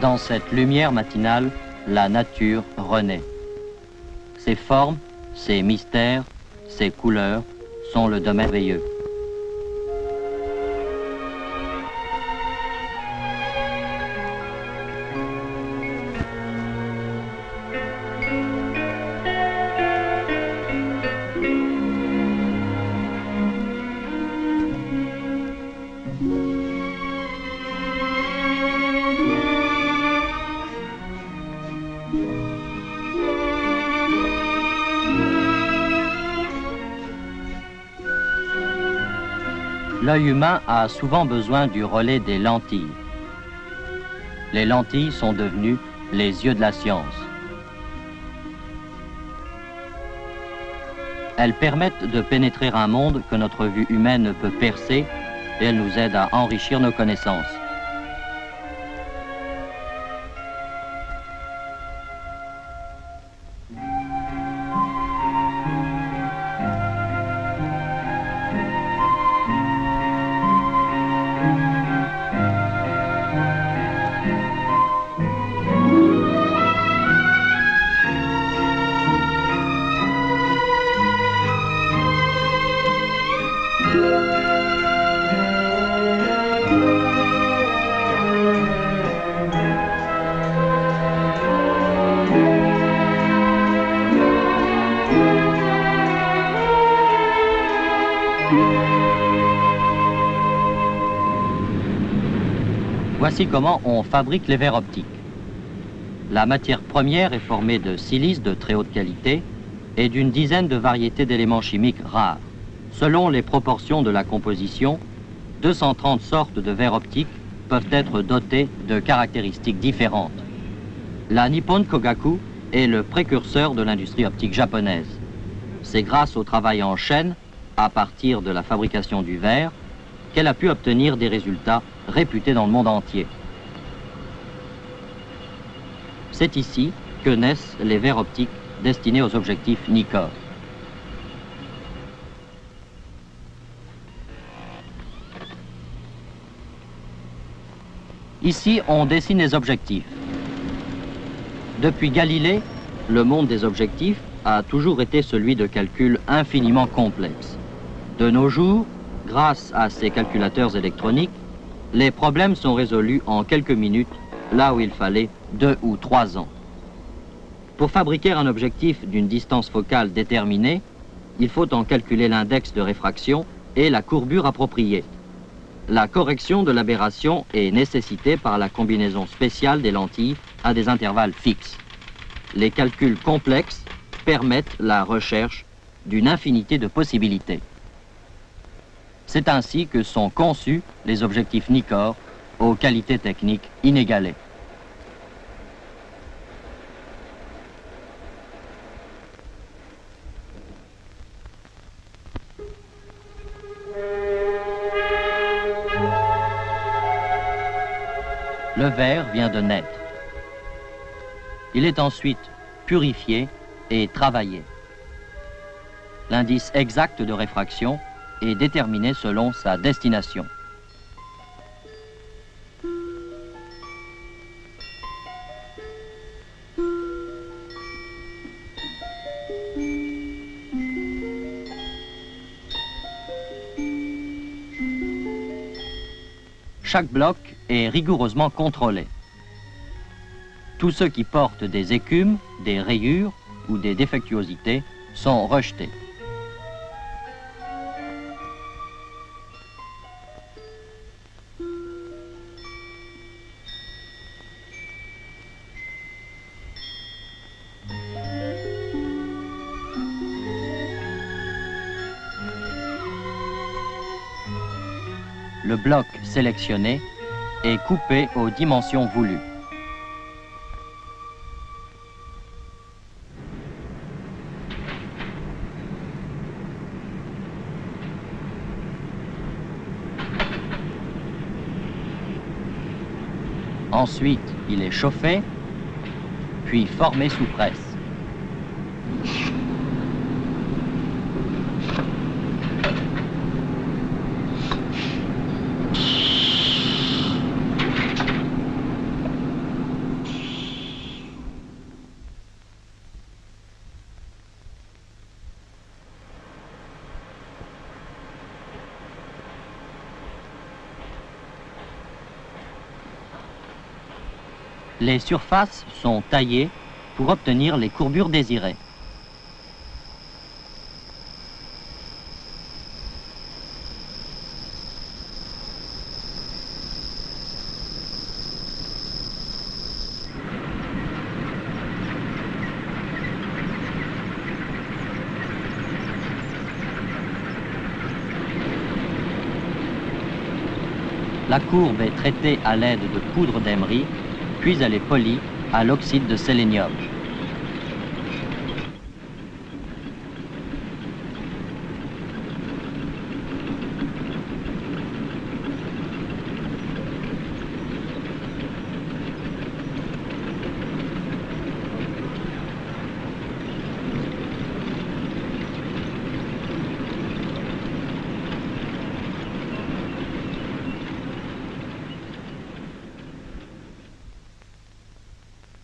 Dans cette lumière matinale, la nature renaît. Ses formes, ses mystères, ses couleurs sont le domaine merveilleux. L'œil humain a souvent besoin du relais des lentilles. Les lentilles sont devenues les yeux de la science. Elles permettent de pénétrer un monde que notre vue humaine peut percer et elles nous aident à enrichir nos connaissances. Voici comment on fabrique les verres optiques. La matière première est formée de silice de très haute qualité et d'une dizaine de variétés d'éléments chimiques rares. Selon les proportions de la composition, 230 sortes de verres optiques peuvent être dotés de caractéristiques différentes. La Nippon Kogaku est le précurseur de l'industrie optique japonaise. C'est grâce au travail en chaîne, à partir de la fabrication du verre, qu'elle a pu obtenir des résultats réputés dans le monde entier. C'est ici que naissent les verres optiques destinés aux objectifs Nikkor. Ici, on dessine les objectifs. Depuis Galilée, le monde des objectifs a toujours été celui de calculs infiniment complexes. De nos jours, grâce à ces calculateurs électroniques, les problèmes sont résolus en quelques minutes, là où il fallait 2 ou 3 ans. Pour fabriquer un objectif d'une distance focale déterminée, il faut en calculer l'index de réfraction et la courbure appropriée. La correction de l'aberration est nécessitée par la combinaison spéciale des lentilles à des intervalles fixes. Les calculs complexes permettent la recherche d'une infinité de possibilités. C'est ainsi que sont conçus les objectifs Nikkor aux qualités techniques inégalées. Le verre vient de naître. Il est ensuite purifié et travaillé. L'indice exact de réfraction est déterminé selon sa destination. Chaque bloc est rigoureusement contrôlé. Tous ceux qui portent des écumes, des rayures ou des défectuosités sont rejetés. Le bloc sélectionné est coupé aux dimensions voulues. Ensuite, il est chauffé, puis formé sous presse. Les surfaces sont taillées pour obtenir les courbures désirées. La courbe est traitée à l'aide de poudre d'emery, puis elle est polie à l'oxyde de sélénium.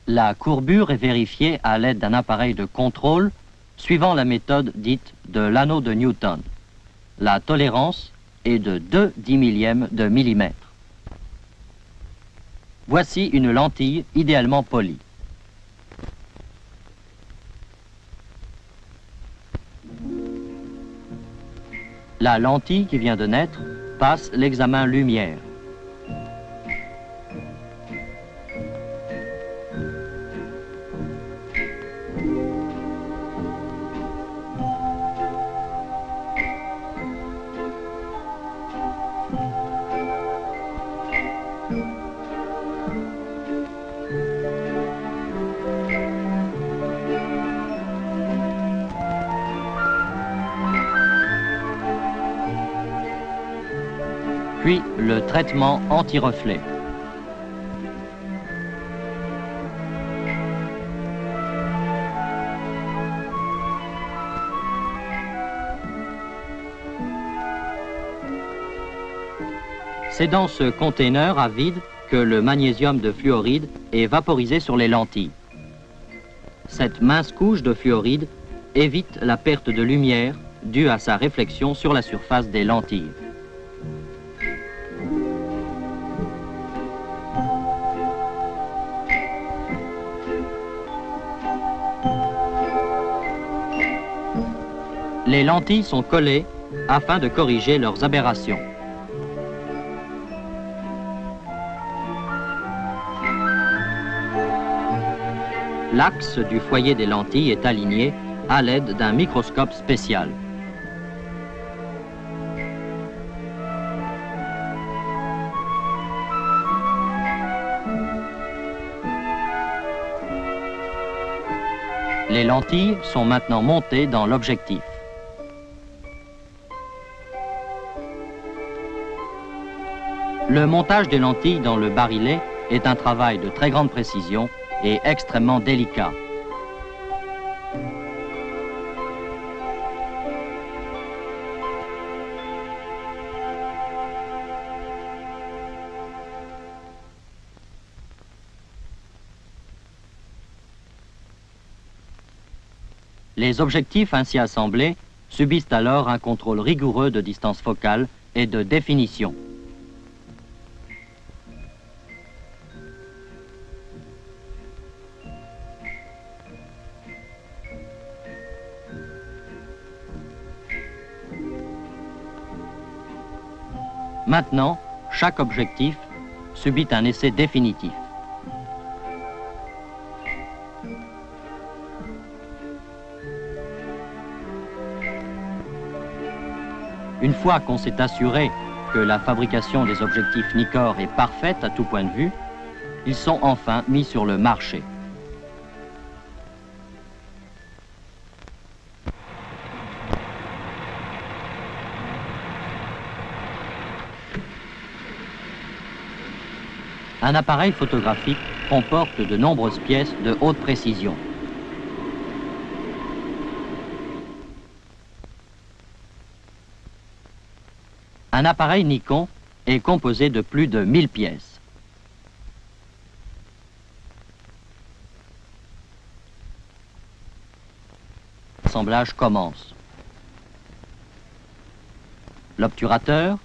La courbure est vérifiée à l'aide d'un appareil de contrôle suivant la méthode dite de l'anneau de Newton. La tolérance est de 2/10 de millimètre. Voici une lentille idéalement polie. La lentille qui vient de naître passe l'examen lumière. Puis le traitement anti-reflet. C'est dans ce conteneur à vide que le magnésium de fluoride est vaporisé sur les lentilles. Cette mince couche de fluoride évite la perte de lumière due à sa réflexion sur la surface des lentilles. Les lentilles sont collées afin de corriger leurs aberrations. L'axe du foyer des lentilles est aligné à l'aide d'un microscope spécial. Les lentilles sont maintenant montées dans l'objectif. Le montage des lentilles dans le barillet est un travail de très grande précision et extrêmement délicat. Les objectifs ainsi assemblés subissent alors un contrôle rigoureux de distance focale et de définition. Maintenant, chaque objectif subit un essai définitif. Une fois qu'on s'est assuré que la fabrication des objectifs Nikkor est parfaite à tout point de vue, ils sont enfin mis sur le marché. Un appareil photographique comporte de nombreuses pièces de haute précision. Un appareil Nikon est composé de plus de 1000 pièces. L'assemblage commence. L'obturateur,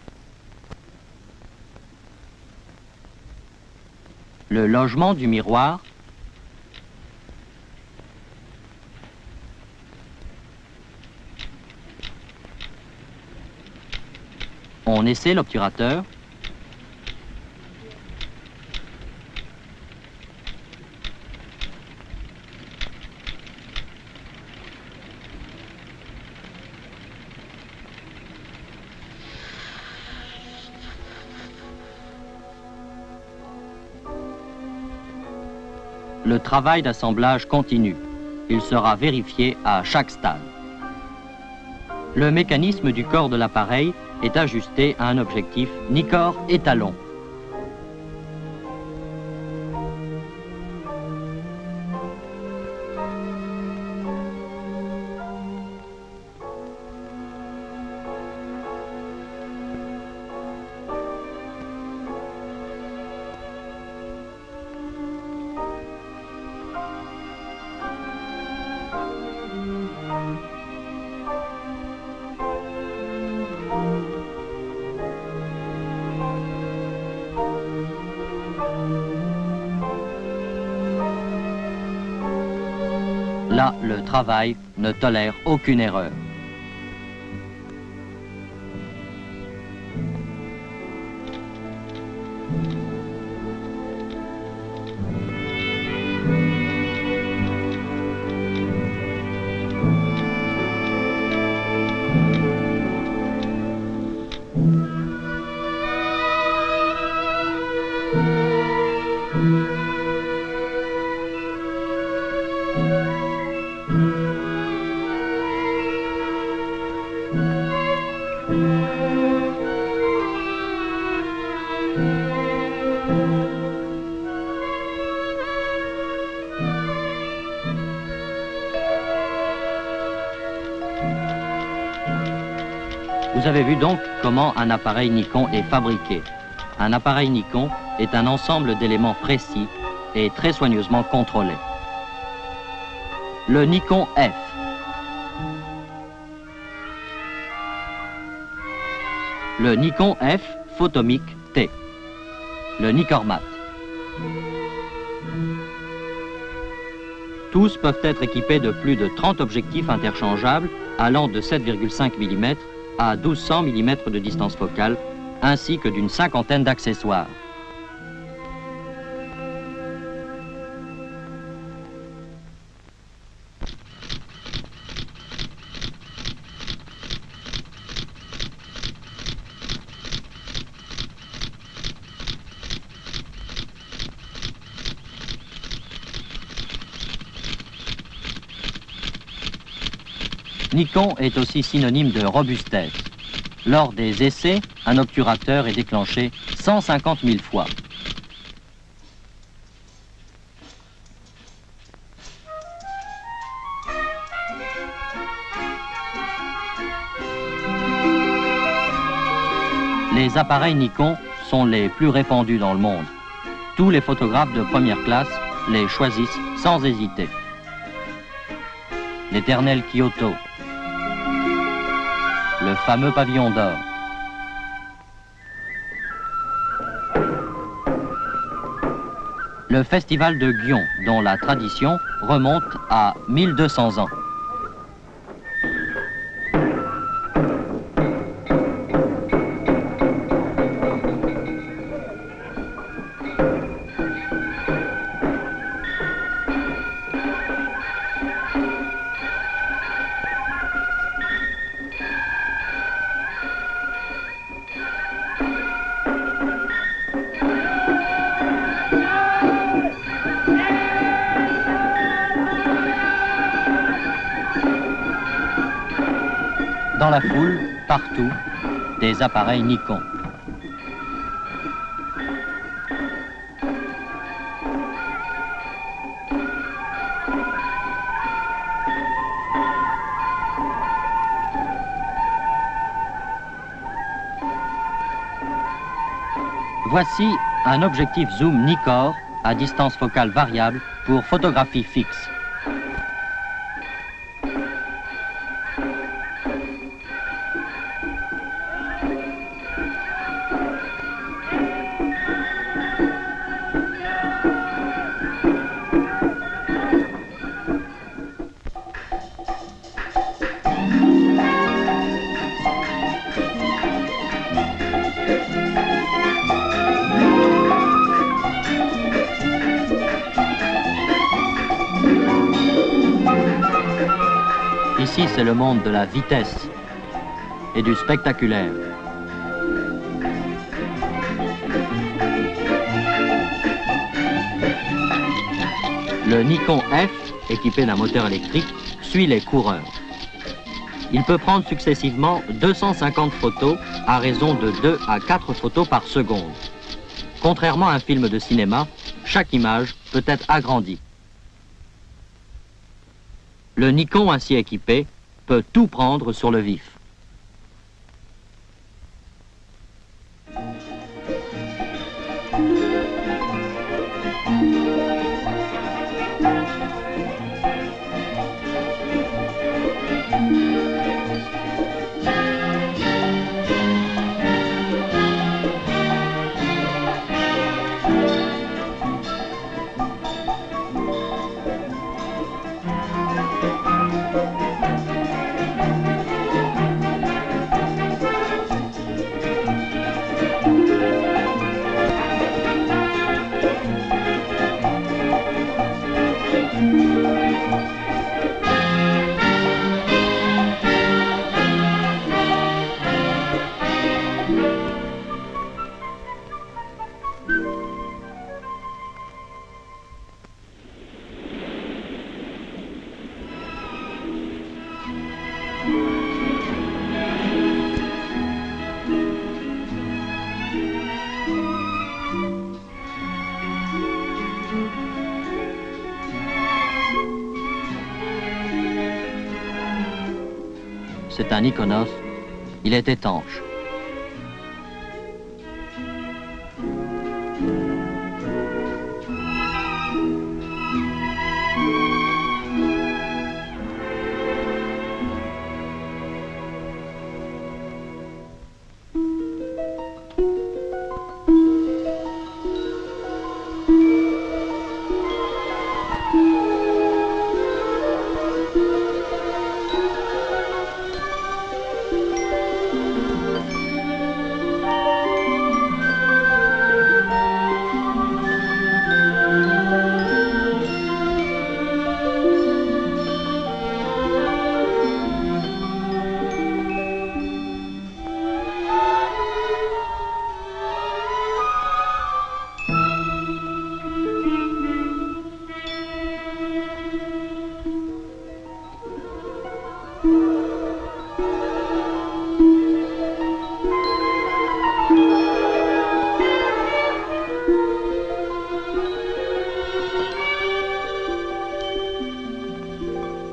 le logement du miroir, on essaie l'obturateur, le travail d'assemblage continue. Il sera vérifié à chaque stade. Le mécanisme du corps de l'appareil est ajusté à un objectif Nikkor étalon. Là, le travail ne tolère aucune erreur. Vous avez vu donc comment un appareil Nikon est fabriqué. Un appareil Nikon est un ensemble d'éléments précis et très soigneusement contrôlés. Le Nikon F. Le Nikon F Photomic T. Le Nikormat. Tous peuvent être équipés de plus de 30 objectifs interchangeables allant de 7,5 mm à 1200 mm de distance focale, ainsi que d'une cinquantaine d'accessoires. Nikon est aussi synonyme de robustesse. Lors des essais, un obturateur est déclenché 150 000 fois. Les appareils Nikon sont les plus répandus dans le monde. Tous les photographes de première classe les choisissent sans hésiter. L'éternel Kyoto, le fameux pavillon d'or, le festival de Gion, dont la tradition remonte à 1200 ans. Dans la foule, partout, des appareils Nikon. Voici un objectif zoom Nikkor à distance focale variable pour photographie fixe. Ici, c'est le monde de la vitesse et du spectaculaire. Le Nikon F, équipé d'un moteur électrique, suit les coureurs. Il peut prendre successivement 250 photos à raison de 2 à 4 photos par seconde. Contrairement à un film de cinéma, chaque image peut être agrandie. Le Nikon ainsi équipé peut tout prendre sur le vif. C'est un Nikonos, il est étanche.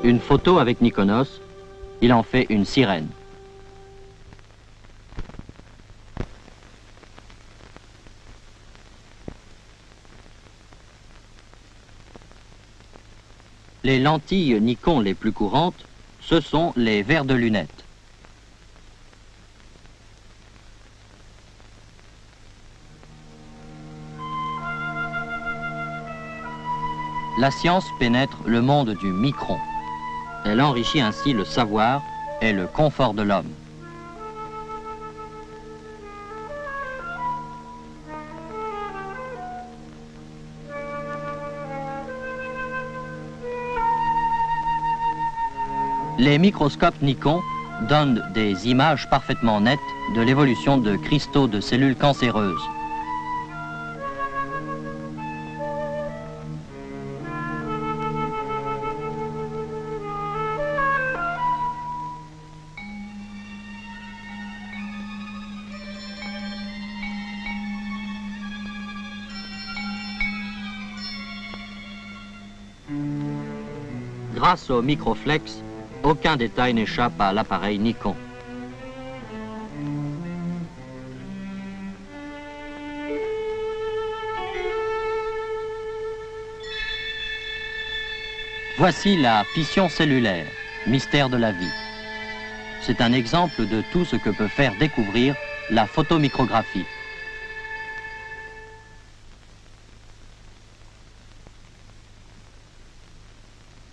Une photo avec Nikonos, il en fait une sirène. Les lentilles Nikon les plus courantes, ce sont les verres de lunettes. La science pénètre le monde du micron. Elle enrichit ainsi le savoir et le confort de l'homme. Les microscopes Nikon donnent des images parfaitement nettes de l'évolution de cristaux de cellules cancéreuses. Grâce au microflex, aucun détail n'échappe à l'appareil Nikon. Voici la fission cellulaire, mystère de la vie. C'est un exemple de tout ce que peut faire découvrir la photomicrographie.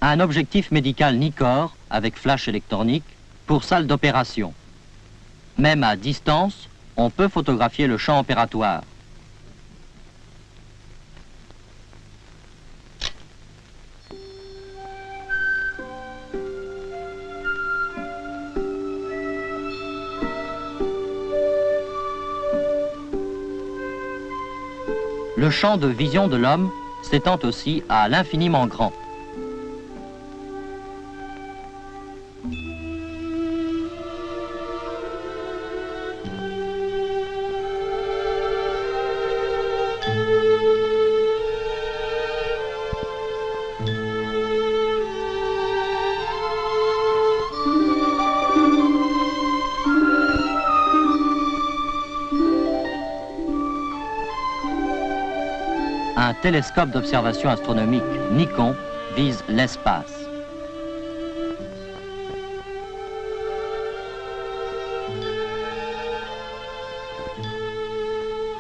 Un objectif médical Nikkor avec flash électronique pour salle d'opération. Même à distance, on peut photographier le champ opératoire. Le champ de vision de l'homme s'étend aussi à l'infiniment grand. Un télescope d'observation astronomique Nikon vise l'espace.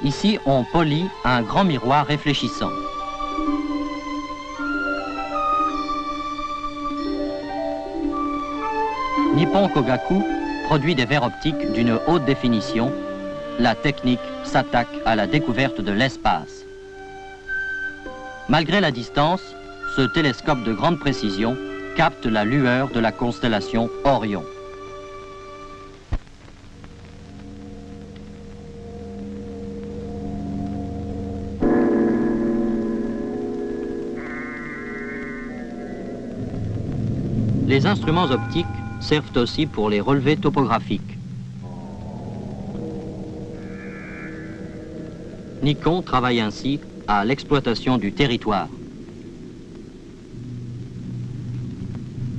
Ici, on polit un grand miroir réfléchissant. Nippon Kogaku produit des verres optiques d'une haute définition. La technique s'attaque à la découverte de l'espace. Malgré la distance, ce télescope de grande précision capte la lueur de la constellation Orion. Les instruments optiques servent aussi pour les relevés topographiques. Nikon travaille ainsi à l'exploitation du territoire.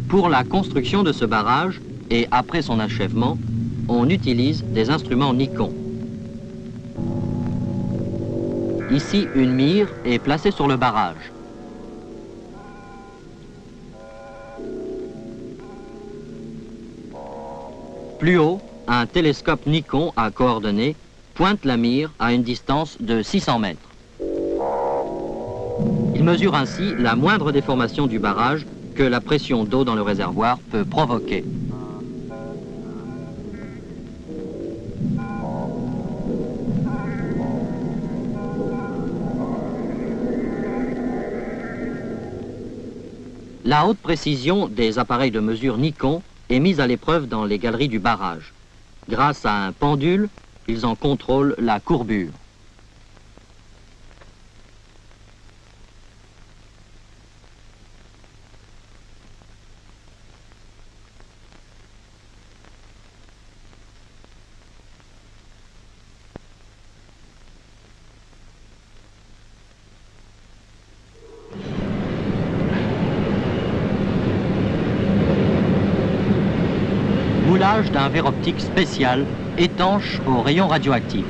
Pour la construction de ce barrage et après son achèvement, on utilise des instruments Nikon. Ici, une mire est placée sur le barrage. Plus haut, un télescope Nikon à coordonnées pointe la mire à une distance de 600 mètres. Il mesure ainsi la moindre déformation du barrage que la pression d'eau dans le réservoir peut provoquer. La haute précision des appareils de mesure Nikon est mise à l'épreuve dans les galeries du barrage. Grâce à un pendule, ils en contrôlent la courbure. Moulage d'un verre optique spécial étanche aux rayons radioactifs.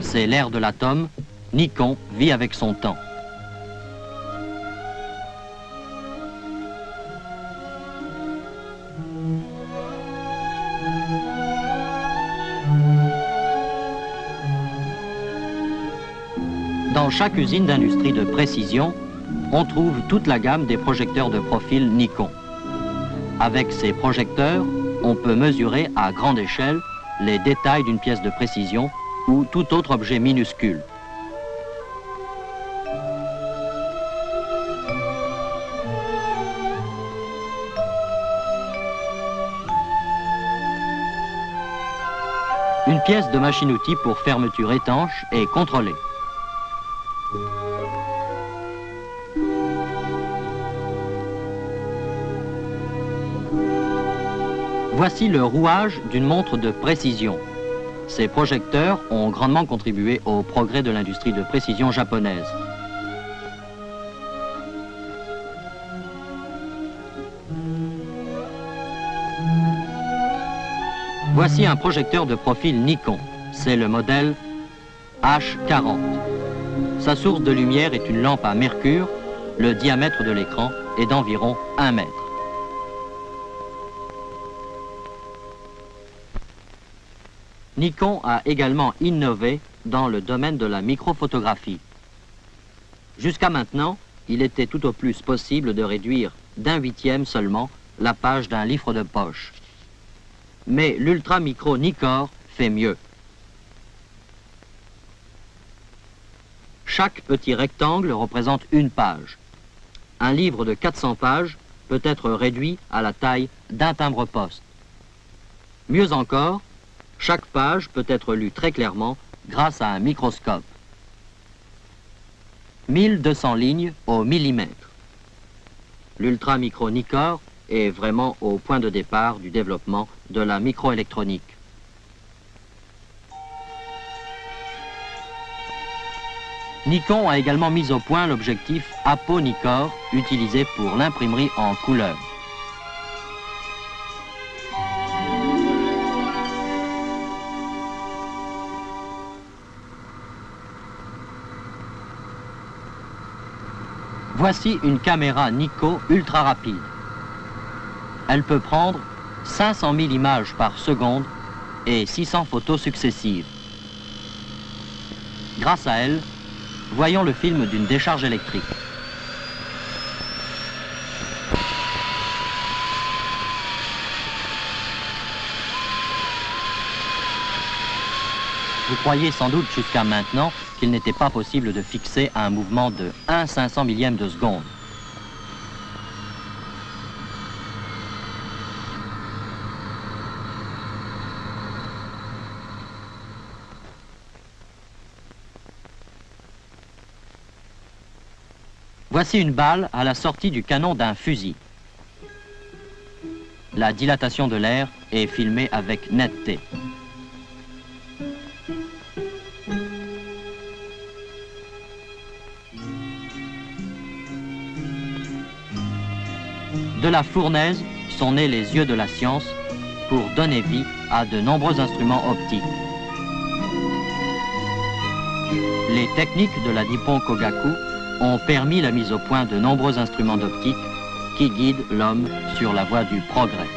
C'est l'ère de l'atome. Nikon vit avec son temps. Dans chaque usine d'industrie de précision, on trouve toute la gamme des projecteurs de profil Nikon. Avec ces projecteurs, on peut mesurer à grande échelle les détails d'une pièce de précision ou tout autre objet minuscule. Une pièce de machine-outil pour fermeture étanche est contrôlée. Voici le rouage d'une montre de précision. Ces projecteurs ont grandement contribué au progrès de l'industrie de précision japonaise. Voici un projecteur de profil Nikon. C'est le modèle H40. Sa source de lumière est une lampe à mercure. Le diamètre de l'écran est d'environ 1 mètre. Nikon a également innové dans le domaine de la microphotographie. Jusqu'à maintenant, il était tout au plus possible de réduire d'1/8 seulement la page d'un livre de poche. Mais l'ultra-micro Nikkor fait mieux. Chaque petit rectangle représente une page. Un livre de 400 pages peut être réduit à la taille d'un timbre-poste. Mieux encore, chaque page peut être lue très clairement grâce à un microscope. 1200 lignes au millimètre. L'ultra-micro Nikkor est vraiment au point de départ du développement de la microélectronique. Nikon a également mis au point l'objectif Apo-Nikkor utilisé pour l'imprimerie en couleur. Voici une caméra Nikko ultra rapide. Elle peut prendre 500 000 images par seconde et 600 photos successives. Grâce à elle, voyons le film d'une décharge électrique. Vous croyez sans doute jusqu'à maintenant qu'il n'était pas possible de fixer un mouvement de 1/500 millième de seconde. Voici une balle à la sortie du canon d'un fusil. La dilatation de l'air est filmée avec netteté. De la fournaise sont nés les yeux de la science pour donner vie à de nombreux instruments optiques. Les techniques de la Nippon Kogaku ont permis la mise au point de nombreux instruments d'optique qui guident l'homme sur la voie du progrès.